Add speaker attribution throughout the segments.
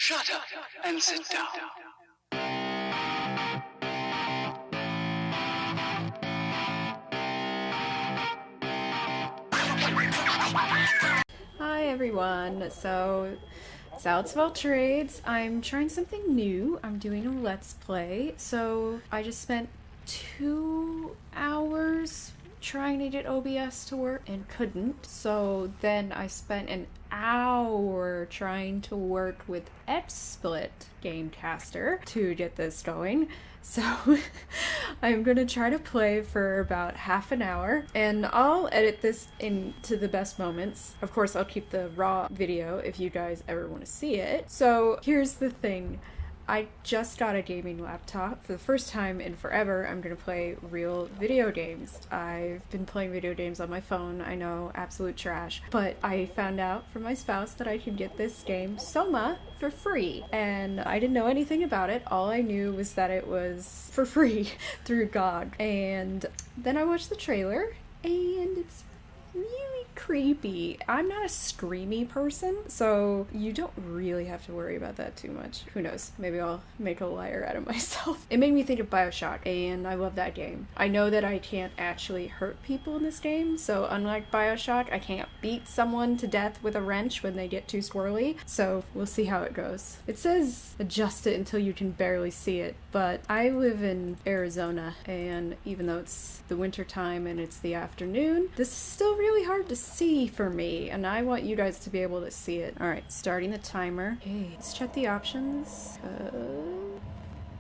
Speaker 1: Shut up and sit down.
Speaker 2: Hi everyone, so it's Alex of All Trades. I'm trying something new. I'm doing a Let's Play. So I just spent 2 hours trying to get OBS to work and couldn't. So then I spent an hour trying to work with XSplit Gamecaster to get this going. So I'm gonna try to play for about half an hour and I'll edit this into the best moments. Of course, I'll keep the raw video if you guys ever want to see it. So here's the thing. I just got a gaming laptop. For the first time in forever, I'm gonna play real video games. I've been playing video games on my phone, I know, absolute trash. But I found out from my spouse that I could get this game, Soma, for free. And I didn't know anything about it. All I knew was that it was for free through GOG. And then I watched the trailer, and it's really creepy. I'm not a screamy person, so you don't really have to worry about that too much. Who knows? Maybe I'll make a liar out of myself. It made me think of BioShock, and I love that game. I know that I can't actually hurt people in this game, so unlike BioShock, I can't beat someone to death with a wrench when they get too squirrely, so we'll see how it goes. It says adjust it until you can barely see it, but I live in Arizona, and even though it's the winter time and it's the afternoon, this is still really hard to see for me, and I want you guys to be able to see it. Alright, starting the timer. Okay, let's check the options.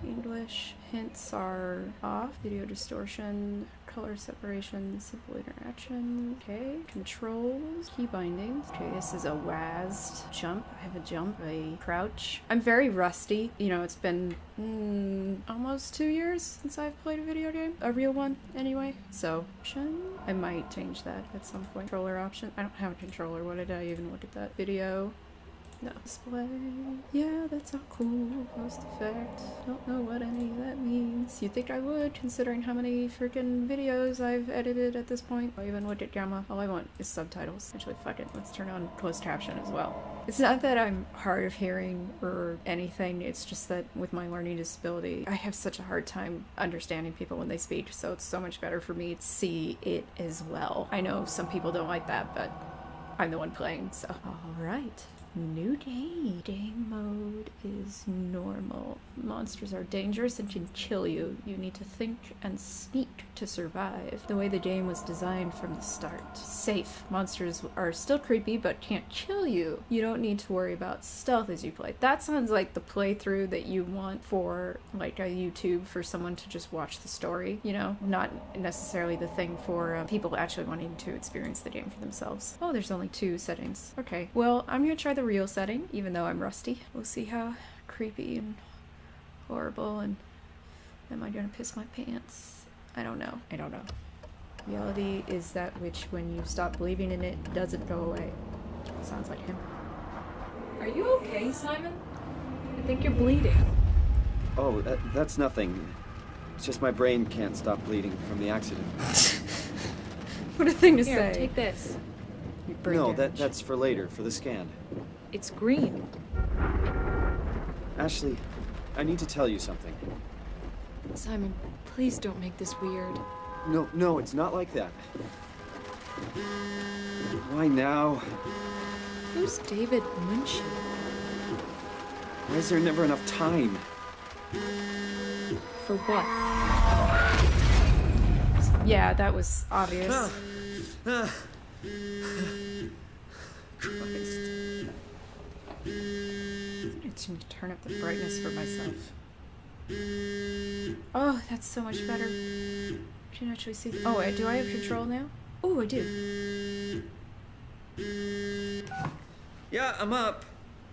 Speaker 2: English. Hints are off. Video distortion. Color separation. Simple interaction. Okay. Controls. Key bindings. Okay, this is a WASD jump. I have a jump. A crouch. I'm very rusty. You know, it's been almost 2 years since I've played a video game. A real one, anyway. So, option. I might change that at some point. Controller option. I don't have a controller. What did I even look at that? Video. No. Display. Yeah, that's not cool. Post effect. Don't know what any of that means. You'd think I would, considering how many freaking videos I've edited at this point. I'll even look at gamma. All I want is subtitles. Actually, fuck it. Let's turn on closed caption as well. It's not that I'm hard of hearing or anything. It's just that with my learning disability, I have such a hard time understanding people when they speak. So it's so much better for me to see it as well. I know some people don't like that, but I'm the one playing, so. All right. New game. Game mode is normal. Monsters are dangerous and can kill you. You need to think and sneak to survive. The way the game was designed from the start. Safe. Monsters are still creepy but can't kill you. You don't need to worry about stealth as you play. That sounds like the playthrough that you want for like a YouTube for someone to just watch the story, you know? Not necessarily the thing for people actually wanting to experience the game for themselves. Oh, there's only 2 settings. Okay, well, I'm gonna try the real setting, even though I'm rusty. We'll see how creepy and horrible, and am I gonna piss my pants? I don't know. I don't know. Reality is that which, when you stop believing in it, doesn't go away. Sounds like him. Are you okay, Simon? I think you're bleeding.
Speaker 3: Oh, that's nothing. It's just my brain can't stop bleeding from the accident.
Speaker 2: What a thing to
Speaker 4: Here,
Speaker 2: say.
Speaker 4: take this.
Speaker 3: No, that's for later, for the scan.
Speaker 4: It's green.
Speaker 3: Ashley, I need to tell you something.
Speaker 4: Simon, please don't make this weird.
Speaker 3: No, it's not like that. Why now?
Speaker 4: Who's David Munchie?
Speaker 3: Why is there never enough time?
Speaker 4: For what?
Speaker 2: Yeah, that was obvious.
Speaker 3: Christ.
Speaker 2: I need to turn up the brightness for myself. Oh, that's so much better. I can actually see. Oh, wait, do I have control now? Oh, I do.
Speaker 3: Yeah, I'm up.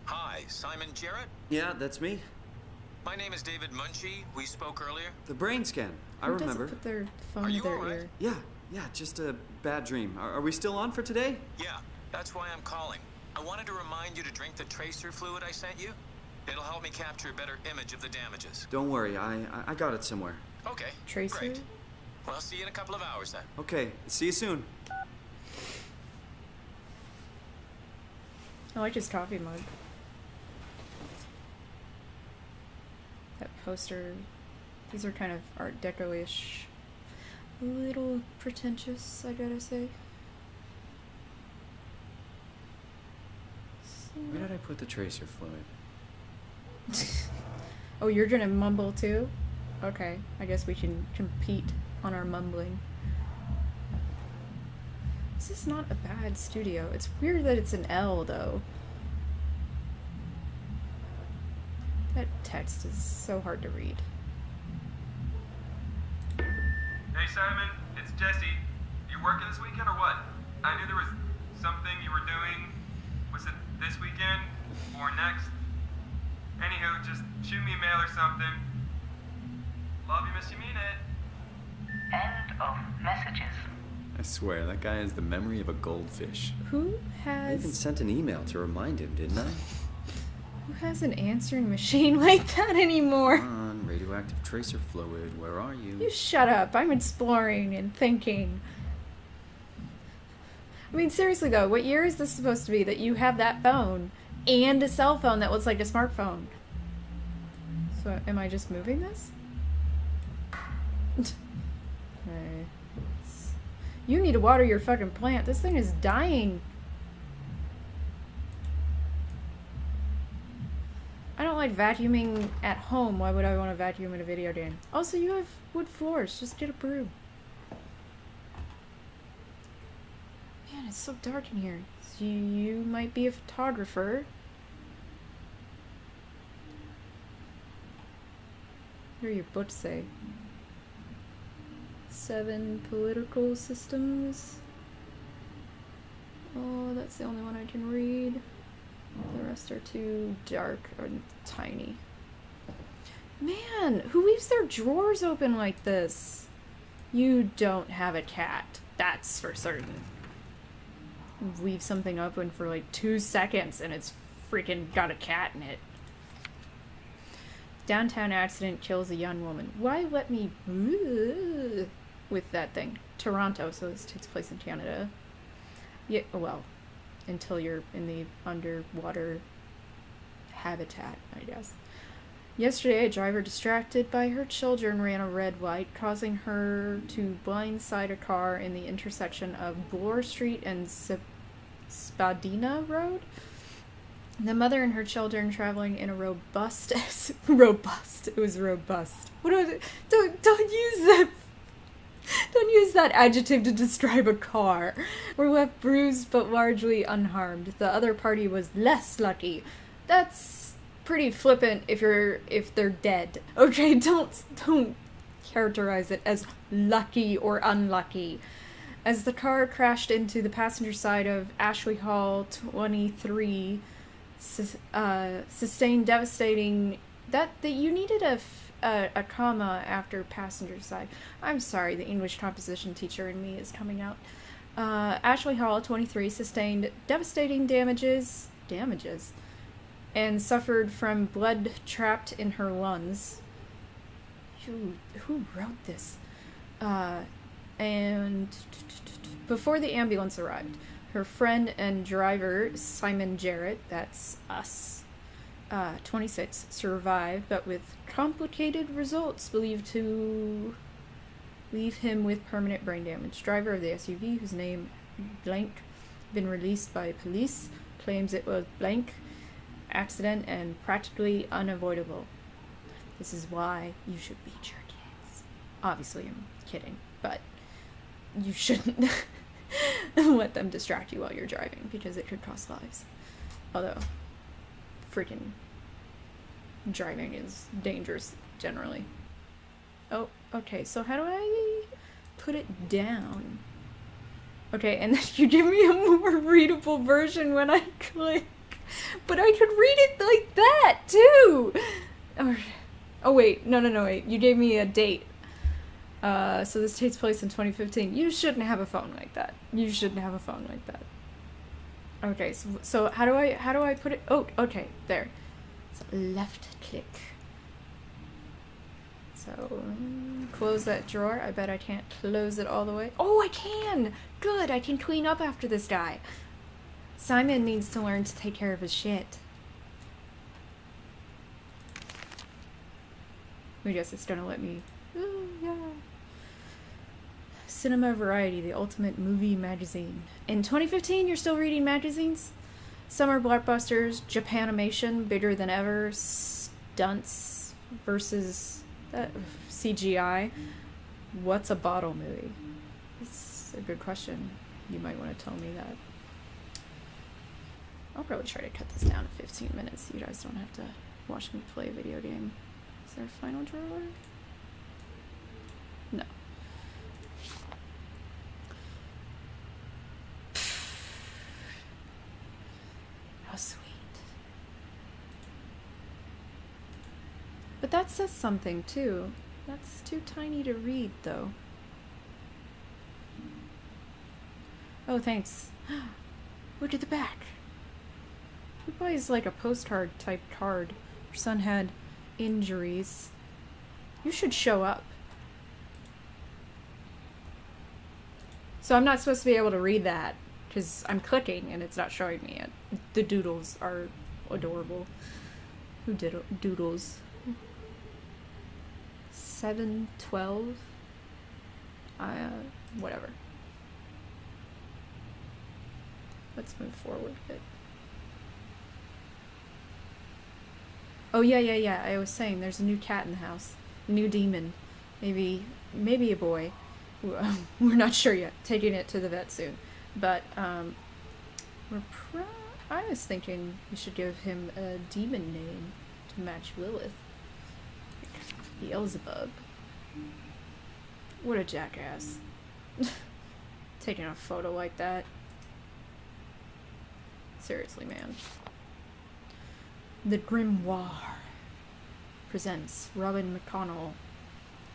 Speaker 5: Hi, Simon Jarrett?
Speaker 3: Yeah, that's me.
Speaker 5: My name is David Munchie. We spoke earlier.
Speaker 3: The brain scan. I
Speaker 2: Who
Speaker 3: remember.
Speaker 2: doesn't put their phone
Speaker 5: Are
Speaker 2: to
Speaker 5: you
Speaker 2: their
Speaker 5: all right?
Speaker 2: ear?
Speaker 3: Yeah, just a bad dream. Are we still on for today?
Speaker 5: Yeah, that's why I'm calling. I wanted to remind you to drink the tracer fluid I sent you. It'll help me capture a better image of the damages.
Speaker 3: Don't worry, I got it somewhere.
Speaker 5: Okay,
Speaker 2: Tracer?
Speaker 5: great. Well, I'll see you in a couple of hours then.
Speaker 3: Okay, see you soon.
Speaker 2: I like his coffee mug. poster. These are kind of Art Deco-ish. A little pretentious, I gotta say.
Speaker 3: Where did I put the tracer fluid?
Speaker 2: Oh, you're gonna mumble too? Okay, I guess we can compete on our mumbling. This is not a bad studio. It's weird that it's an L, though. That text is so hard to read.
Speaker 6: Hey Simon, it's Jesse. You working this weekend or what? I knew there was something you were doing. Was it this weekend or next? Anywho, just shoot me a mail or something. Love you, miss you, mean it.
Speaker 1: End of messages.
Speaker 3: I swear, that guy has the memory of a goldfish.
Speaker 2: Who
Speaker 3: I even
Speaker 2: has...
Speaker 3: sent an email to remind him, didn't I?
Speaker 2: Who has an answering machine like that anymore?
Speaker 3: Come on, radioactive tracer fluid, where are you?
Speaker 2: You shut up. I'm exploring and thinking. I mean, seriously though, what year is this supposed to be that you have that phone and a cell phone that looks like a smartphone? So, am I just moving this? Okay. You need to water your fucking plant. This thing is dying. I don't like vacuuming at home. Why would I want to vacuum in a video game? Also, you have wood floors. Just get a broom. Man, it's so dark in here. So you might be a photographer. What do your books say? 7 political systems. Oh, that's the only one I can read. The rest are too dark or tiny. Man, who leaves their drawers open like this? You don't have a cat. That's for certain. Leave something open for like 2 seconds and it's freaking got a cat in it. Downtown accident kills a young woman. Why let me with that thing? Toronto, so this takes place in Canada. Yeah, well, until you're in the underwater habitat, I guess. Yesterday, a driver distracted by her children ran a red light, causing her to blindside a car in the intersection of Bloor Street and Spadina Road. The mother and her children traveling in a robust, it was robust. What was it? Don't use that. Don't use that adjective to describe a car. Were left bruised but largely unharmed. The other party was less lucky. That's pretty flippant if they're dead. Okay, don't characterize it as lucky or unlucky. As the car crashed into the passenger side of Ashley Hall 23, sustained devastating... That you needed a comma after passenger side. I'm sorry, the English composition teacher in me is coming out. Ashley Hall 23 sustained devastating damages, and suffered from blood trapped in her lungs. Who wrote this? And before the ambulance arrived, her friend and driver, Simon Jarrett, that's us, 26, survived, but with complicated results believed to leave him with permanent brain damage. Driver of the SUV, whose name blank, been released by police, claims it was blank, accident, and practically unavoidable. This is why you should beat your kids. Obviously, I'm kidding, but you shouldn't let them distract you while you're driving, because it could cost lives. Although, freaking driving is dangerous generally. Oh, okay, so how do I put it down? Okay, and then you give me a more readable version when I click. But I could read it like that, too! Oh wait, no, wait. You gave me a date. So this takes place in 2015. You shouldn't have a phone like that. You shouldn't have a phone like that. Okay, so how do I put it? Oh, okay, there. So left click. So close that drawer. I bet I can't close it all the way. Oh, I can! Good, I can clean up after this guy. Simon needs to learn to take care of his shit. I guess it's gonna let me. Oh, yeah. Cinema Variety, the ultimate movie magazine. In 2015, you're still reading magazines? Summer blockbusters, Japanimation, bigger than ever, stunts versus CGI. What's a bottle movie? It's a good question. You might want to tell me that. I'll probably try to cut this down to 15 minutes so you guys don't have to watch me play a video game. Is there a final drawer? No. How sweet. But that says something too. That's too tiny to read though. Oh, thanks. Look at the back. Who buys like a postcard type card? Your son had injuries. You should show up. So I'm not supposed to be able to read that because I'm clicking and it's not showing me it. The doodles are adorable. Who did doodles? 7/12. Whatever. Let's move forward a bit. Oh yeah. I was saying there's a new cat in the house. A new demon. Maybe a boy. We're not sure yet. Taking it to the vet soon. But I was thinking we should give him a demon name to match Lilith. Beelzebub. What a jackass. Taking a photo like that. Seriously, man. The Grimoire presents Robin McConnell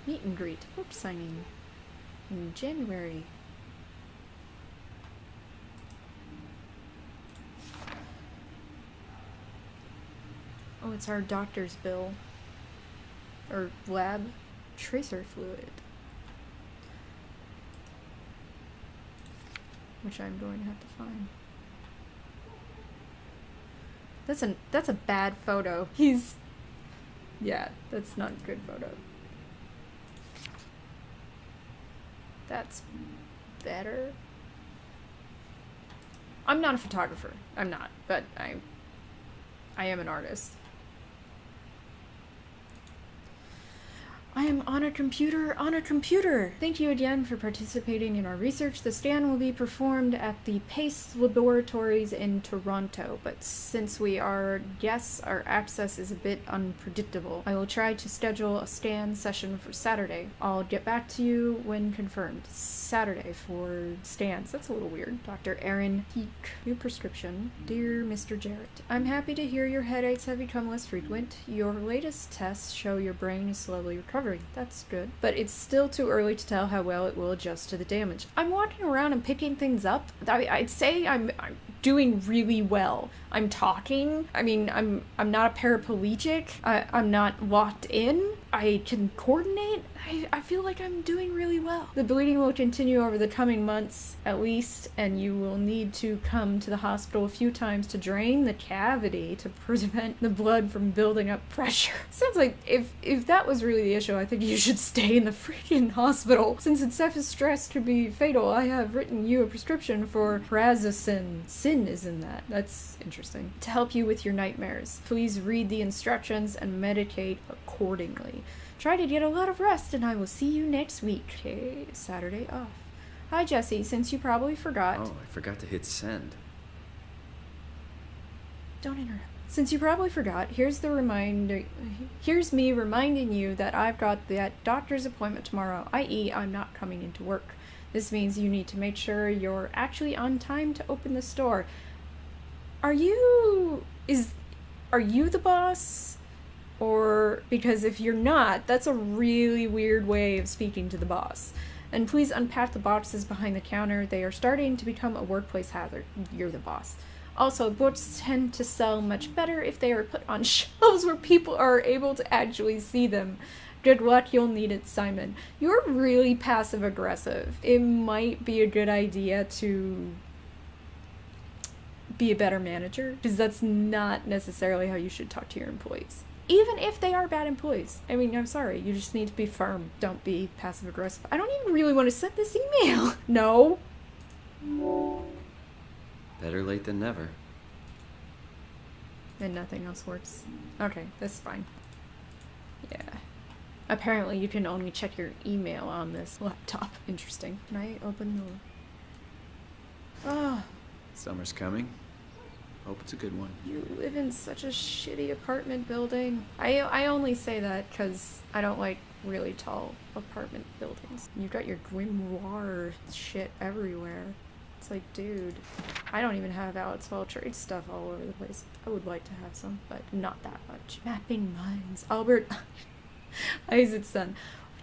Speaker 2: meet and greet book signing in January. Oh, it's our doctor's bill. Or lab tracer fluid. Which I'm going to have to find. That's a bad photo. Yeah, that's not a good photo. That's better. I'm not a photographer. I'm not, but I am an artist. I am on a computer. Thank you again for participating in our research. The scan will be performed at the Pace Laboratories in Toronto, but since we are guests, our access is a bit unpredictable. I will try to schedule a scan session for Saturday. I'll get back to you when confirmed. Saturday for scans. That's a little weird. Dr. Aaron Peak. New prescription. Dear Mr. Jarrett, I'm happy to hear your headaches have become less frequent. Your latest tests show your brain is slowly recovering. That's good. But it's still too early to tell how well it will adjust to the damage. I'm walking around and picking things up. I'd say I'm doing really well. I'm talking. I mean, I'm not a paraplegic. I'm not locked in. I can coordinate. I feel like I'm doing really well. The bleeding will continue over the coming months at least, and you will need to come to the hospital a few times to drain the cavity to prevent the blood from building up pressure. Sounds like if that was really the issue, I think you should stay in the freaking hospital. Since excessive stress could be fatal, I have written you a prescription for prazosin. Sin is in that. That's interesting. To help you with your nightmares. Please read the instructions and medicate accordingly. Try to get a lot of rest, and I will see you next week. Okay, Saturday off. Hi, Jesse. Since you probably forgot...
Speaker 3: Oh, I forgot to hit send.
Speaker 2: Don't interrupt. Since you probably forgot, here's me reminding you that I've got that doctor's appointment tomorrow, i.e. I'm not coming into work. This means you need to make sure you're actually on time to open the store. Are you the boss? Or, because if you're not, that's a really weird way of speaking to the boss. And please unpack the boxes behind the counter. They are starting to become a workplace hazard. You're the boss. Also, books tend to sell much better if they are put on shelves where people are able to actually see them. Good luck, you'll need it, Simon. You're really passive-aggressive. It might be a good idea to be a better manager, because that's not necessarily how you should talk to your employees. Even if they are bad employees. I mean, I'm sorry, you just need to be firm. Don't be passive aggressive. I don't even really want to send this email. No.
Speaker 3: Better late than never.
Speaker 2: And nothing else works. Okay, that's fine. Yeah. Apparently you can only check your email on this laptop. Interesting. Can I open the... Oh,
Speaker 3: Summer's coming. Hope it's a good one.
Speaker 2: you live in such a shitty apartment building. I only say that because I don't like really tall apartment buildings. You've got your grimoire shit everywhere. It's like, dude, I don't even have Alex Well Trade stuff all over the place. I would like to have some, but not that much. Mapping minds. Albert Isaac's son.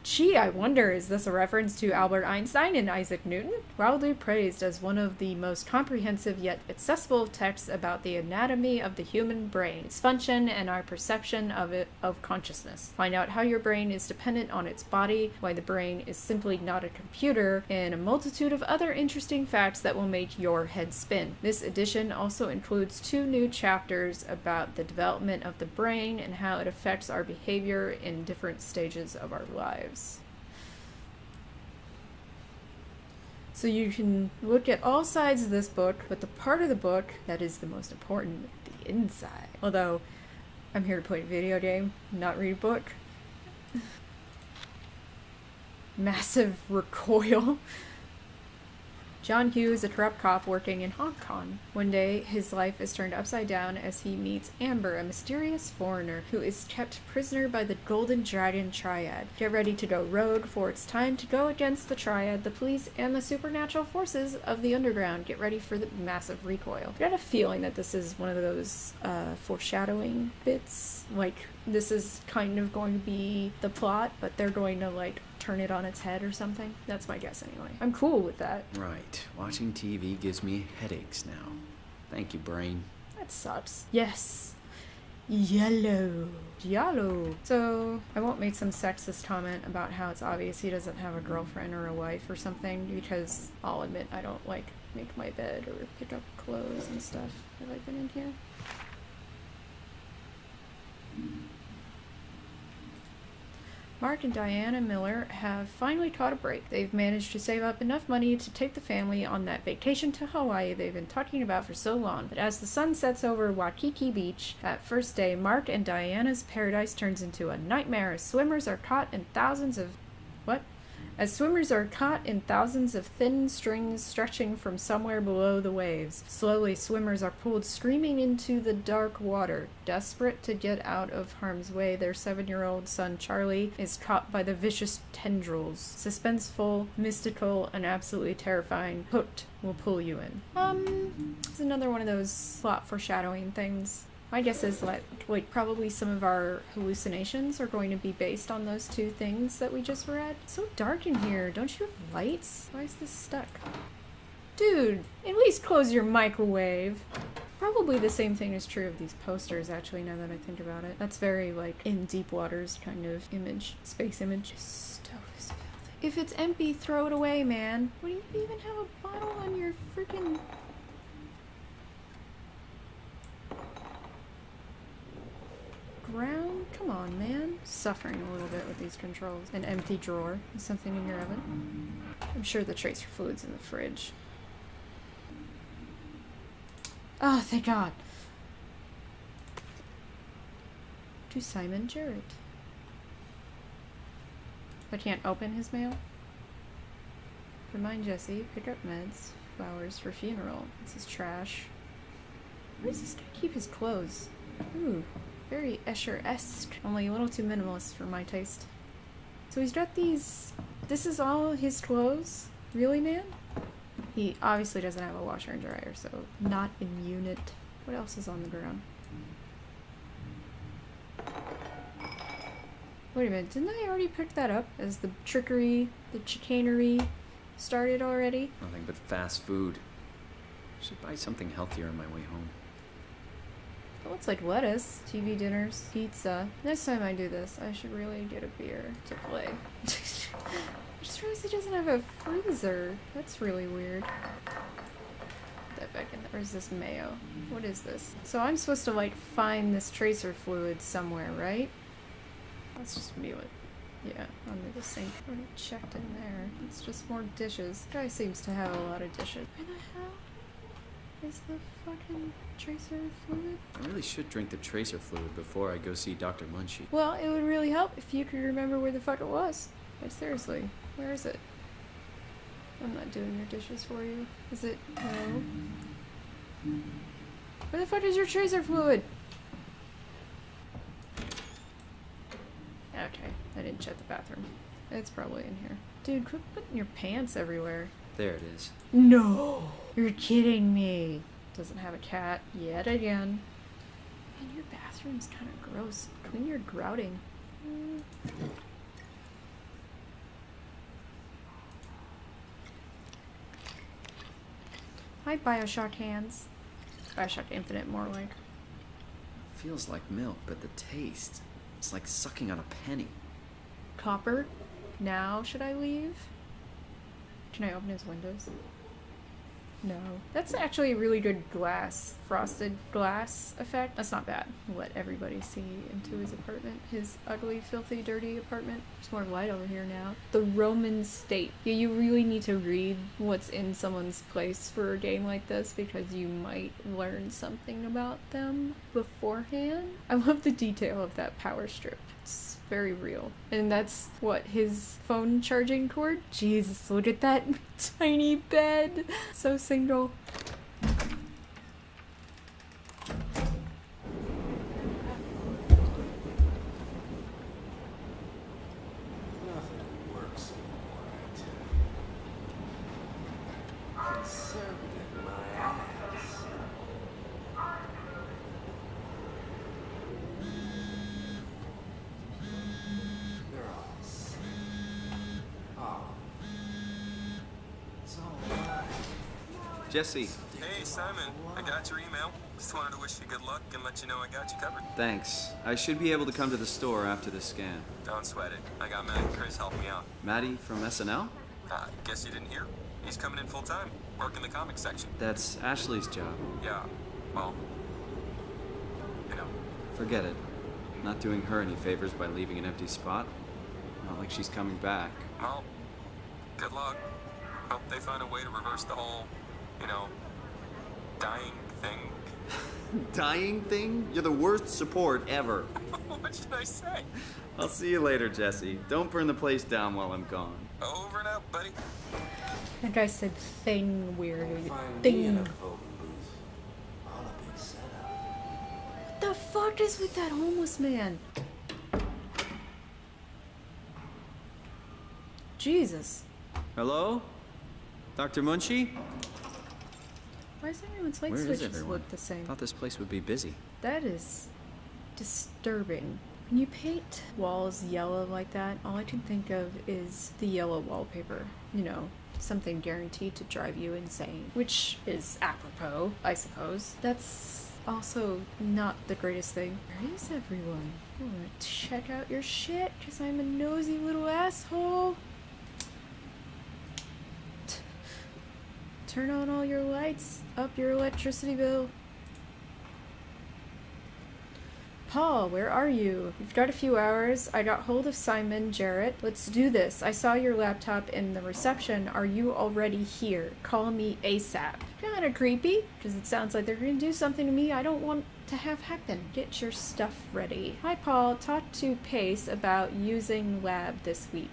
Speaker 2: Gee, I wonder, is this a reference to Albert Einstein and Isaac Newton? Widely praised as one of the most comprehensive yet accessible texts about the anatomy of the human brain, its function, and our perception of consciousness. Find out how your brain is dependent on its body, why the brain is simply not a computer, and a multitude of other interesting facts that will make your head spin. This edition also includes 2 new chapters about the development of the brain and how it affects our behavior in different stages of our lives. So you can look at all sides of this book, but the part of the book that is the most important, the inside. Although, I'm here to play a video game, not read a book. Massive recoil. John Hugh is a corrupt cop working in Hong Kong. One day, his life is turned upside down as he meets Amber, a mysterious foreigner who is kept prisoner by the Golden Dragon Triad. Get ready to go rogue, for it's time to go against the Triad, the police, and the supernatural forces of the underground. Get ready for the massive recoil. I got a feeling that this is one of those foreshadowing bits. Like, this is kind of going to be the plot, but they're going to, like, turn it on its head or something. That's my guess anyway. I'm cool with that.
Speaker 3: Right. Watching TV gives me headaches now. Thank you, brain.
Speaker 2: That sucks. Yes. Yellow. Yellow. So, I won't make some sexist comment about how it's obvious he doesn't have a girlfriend or a wife or something, because I'll admit I don't, like, make my bed or pick up clothes and stuff. Have I been in here? Mark and Diana Miller have finally caught a break. They've managed to save up enough money to take the family on that vacation to Hawaii they've been talking about for so long. But as the sun sets over Waikiki Beach, that first day, Mark and Diana's paradise turns into a nightmare as swimmers are caught in thousands of... What? As swimmers are caught in thousands of thin strings stretching from somewhere below the waves. Slowly, swimmers are pulled screaming into the dark water. Desperate to get out of harm's way, their 7-year-old son Charlie is caught by the vicious tendrils. Suspenseful, mystical, and absolutely terrifying. Hooked will pull you in. It's another one of those plot foreshadowing things. My guess is that, like, probably some of our hallucinations are going to be based on those 2 things that we just read. It's so dark in here. Don't you have lights? Why is this stuck? Dude, at least close your microwave. Probably the same thing is true of these posters, actually, now that I think about it. That's very, like, in deep waters kind of image. Space image. This stove is filthy. If it's empty, throw it away, man. What do you even have a bottle on your freaking... ground? Come on, man. Suffering a little bit with these controls. An empty drawer. Is something in your oven? I'm sure the tracer fluid's in the fridge. Oh, thank God. To Simon Jarrett. I can't open his mail? Remind Jesse, pick up meds, flowers for funeral. This is trash. Where does this guy keep his clothes? Ooh. Very Escher-esque, only a little too minimalist for my taste. So he's got these... This is all his clothes? Really, man? He obviously doesn't have a washer and dryer, so not in unit. What else is on the ground? Wait a minute, didn't I already pick that up as the trickery, the chicanery started already?
Speaker 3: Nothing but fast food. Should buy something healthier on my way home.
Speaker 2: It looks like lettuce, TV dinners, pizza. Next time I do this, I should really get a beer to play. I just realized he doesn't have a freezer. That's really weird. Put that back in there. Or is this mayo? What is this? So I'm supposed to, like, find this tracer fluid somewhere, right? Let's just view it. Yeah, under the sink. Already checked in there. It's just more dishes. Guy seems to have a lot of dishes. Where the hell is the fucking tracer fluid?
Speaker 7: I really should drink the tracer fluid before I go see Dr. Munchie.
Speaker 2: Well, it would really help if you could remember where the fuck it was. Like, seriously, where is it? I'm not doing your dishes for you. Is it? No. Where the fuck is your tracer fluid? Okay, I didn't check the bathroom. It's probably in here. Dude, quit putting your pants everywhere.
Speaker 7: There it is.
Speaker 2: No! You're kidding me. Doesn't have a cat yet again. Man, your bathroom's kind of gross. Clean your grouting. Hi, Bioshock hands. Bioshock Infinite, more like.
Speaker 7: Feels like milk, but the taste, it's like sucking on a penny.
Speaker 2: Copper? Now should I leave? Can I open his windows? No. That's actually a really good glass, frosted glass effect. That's not bad. Let everybody see into his apartment. His ugly, filthy, dirty apartment. There's more light over here now. The Roman state. Yeah, you really need to read what's in someone's place for a game like this because you might learn something about them beforehand. I love the detail of that power strip. It's very real. And that's what, his phone charging cord? Jesus, look at that tiny bed. So single.
Speaker 7: Jesse,
Speaker 6: Hey, Simon. I got your email. Just wanted to wish you good luck and let you know I got you covered.
Speaker 7: thanks. I should be able to come to the store after the scan.
Speaker 6: Don't sweat it. I got Matt and Chris helping me out.
Speaker 7: Maddie from SNL?
Speaker 6: Guess you didn't hear? He's coming in full time, working the comics section.
Speaker 7: That's Ashley's job.
Speaker 6: Yeah, well, you know.
Speaker 7: Forget it. Not doing her any favors by leaving an empty spot. Not like she's coming back.
Speaker 6: Well, good luck. Hope they find a way to reverse the whole, dying thing.
Speaker 7: Dying thing? You're the worst support ever.
Speaker 6: What should I say?
Speaker 7: I'll see you later, Jesse. Don't burn the place down while I'm gone.
Speaker 6: Over and out, buddy.
Speaker 2: That guy said thing weirdly.
Speaker 8: Find me
Speaker 2: Thing.
Speaker 8: in a voting booth. On a big setup.
Speaker 2: What the fuck is with that homeless man? Jesus.
Speaker 7: Hello? Dr. Munchie?
Speaker 2: Why does everyone's light
Speaker 7: Where is
Speaker 2: switches
Speaker 7: everyone?
Speaker 2: look the same?
Speaker 7: Thought this place would be busy.
Speaker 2: That is disturbing. When you paint walls yellow like that, all I can think of is the yellow wallpaper. You know, something guaranteed to drive you insane. Which is apropos, I suppose. That's also not the greatest thing. Where is everyone? I want to check out your shit, because I'm a nosy little asshole. Turn on all your lights, up your electricity bill. Paul, where are you? You've got a few hours. I got hold of Simon, Jarrett. Let's do this. I saw your laptop in the reception. Are you already here? Call me ASAP. Kinda creepy, because it sounds like they're gonna do something to me I don't want to have happen. Get your stuff ready. Hi, Paul. Talk to Pace about using the lab this week.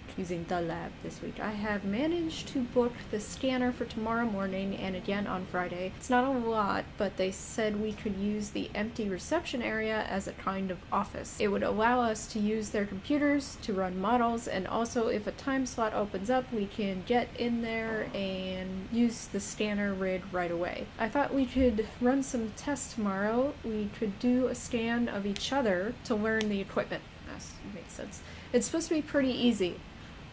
Speaker 2: I have managed to book the scanner for tomorrow morning and again on Friday. It's not a lot, but they said we could use the empty reception area as a kind of office. It would allow us to use their computers to run models, and also if a time slot opens up, we can get in there and use the scanner rig right away. I thought we could run some tests tomorrow. We could do a scan of each other to learn the equipment. That makes sense. It's supposed to be pretty easy.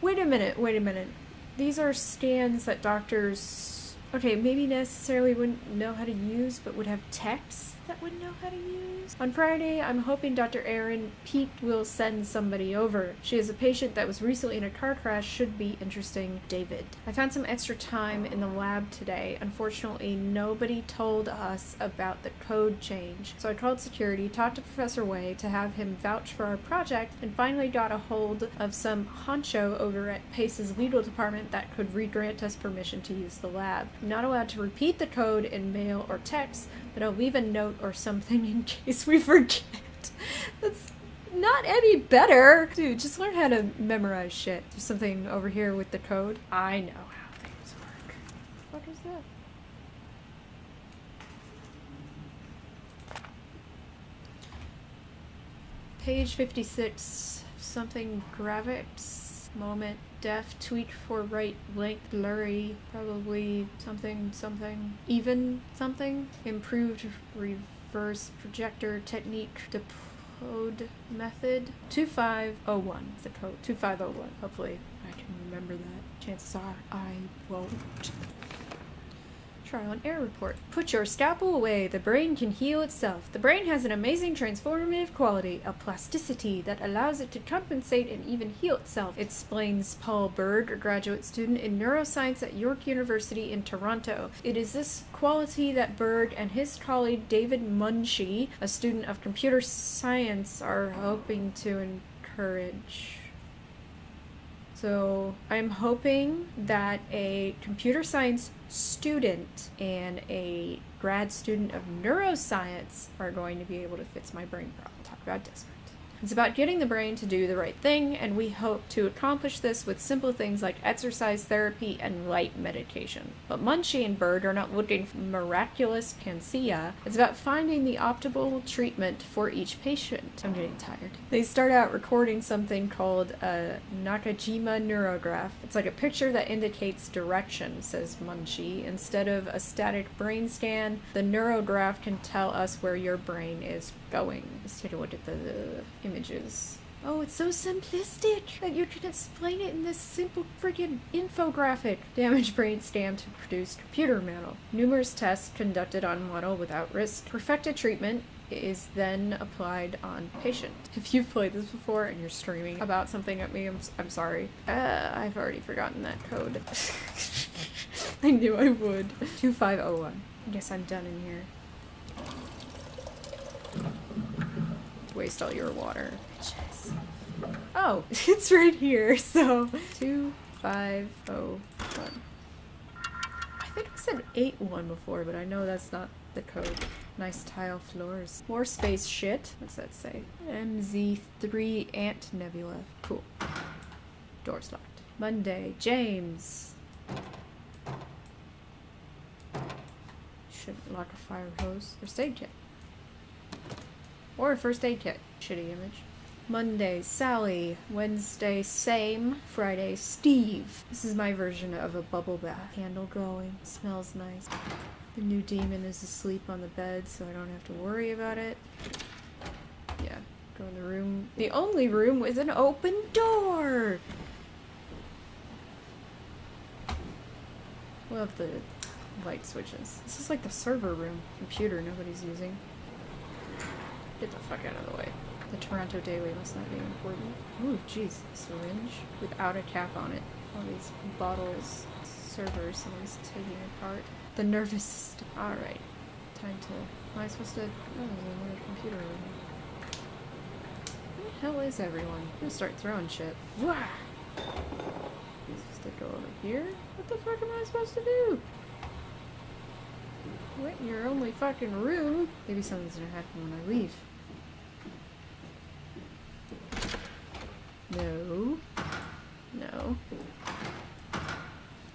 Speaker 2: Wait a minute. These are scans that doctors, okay, maybe necessarily wouldn't know how to use, but would have text that would know how to use. On Friday, I'm hoping Dr. Erin Peak will send somebody over. She has a patient that was recently in a car crash. Should be interesting. David. I found some extra time in the lab today. Unfortunately, nobody told us about the code change. So I called security, talked to Professor Way to have him vouch for our project, and finally got a hold of some honcho over at Pace's legal department that could re-grant us permission to use the lab. I'm not allowed to repeat the code in mail or text, but I'll leave a note or something in case we forget. That's not any better. Dude, just learn how to memorize shit. There's something over here with the code. I know how things work. What is that? Page 56. Something graphics. Moment. Def. Tweak for right length. Blurry. Probably something. Even something. Improved reverse projector technique. Code method 2501 is the code. 2501. Hopefully I can remember that. Chances are I won't. Trial and error report. Put your scalpel away. The brain can heal itself. The brain has an amazing transformative quality, a plasticity that allows it to compensate and even heal itself, explains Paul Berg, a graduate student in neuroscience at York University in Toronto. It is this quality that Berg and his colleague David Munshi, a student of computer science, are hoping to encourage. So I'm hoping that a computer science student and a grad student of neuroscience are going to be able to fix my brain problem. Talk about desperate. It's about getting the brain to do the right thing, and we hope to accomplish this with simple things like exercise therapy and light medication. But Munshi and Bird are not looking for miraculous panacea. It's about finding the optimal treatment for each patient. I'm getting tired. They start out recording something called a Nakajima neurograph. It's like a picture that indicates direction, says Munshi. Instead of a static brain scan, the neurograph can tell us where your brain is going. Let's take a look at the images. Oh, it's so simplistic that you can explain it in this simple friggin' infographic. Damaged brain stem to produce computer model. Numerous tests conducted on model without risk. Perfected treatment is then applied on patient. If you've played this before and you're streaming about something at me, I'm sorry. I've already forgotten that code. I knew I would. 2501. I guess I'm done in here. Waste all your water. Bitches. Oh, it's right here, so 2501. I think I said 81 before, but I know that's not the code. Nice tile floors. More space shit. What's that say? MZ3 Ant Nebula. Cool. Door's locked. Monday. James. Shouldn't lock a fire hose. First aid kit. Or a first aid kit. Shitty image. Monday, Sally. Wednesday, same. Friday, Steve. This is my version of a bubble bath. Candle glowing. Smells nice. The new demon is asleep on the bed, so I don't have to worry about it. Yeah, go in the room. The only room with an open door! Love the light switches. This is like the server room. Computer nobody's using. Get the fuck out of the way. The Toronto Daily must not be important. Ooh, jeez. Syringe without a cap on it. All these bottles. Servers. Someone's taking it apart. The nervous system. Alright. Time to... Am I supposed to... Oh, there's another computer over here. Where the hell is everyone? I'm gonna start throwing shit. Wah! Supposed to go over here? What the fuck am I supposed to do? What in your only fucking room? Maybe something's gonna happen when I leave. No. No.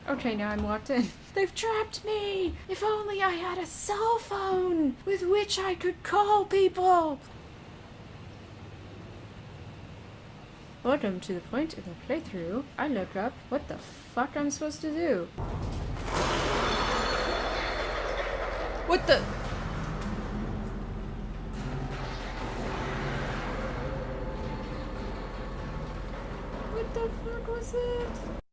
Speaker 2: Okay, now I'm locked in. They've trapped me! If only I had a cell phone with which I could call people! Welcome to the point of the playthrough. I look up what the fuck I'm supposed to do. What the... What the fuck was it?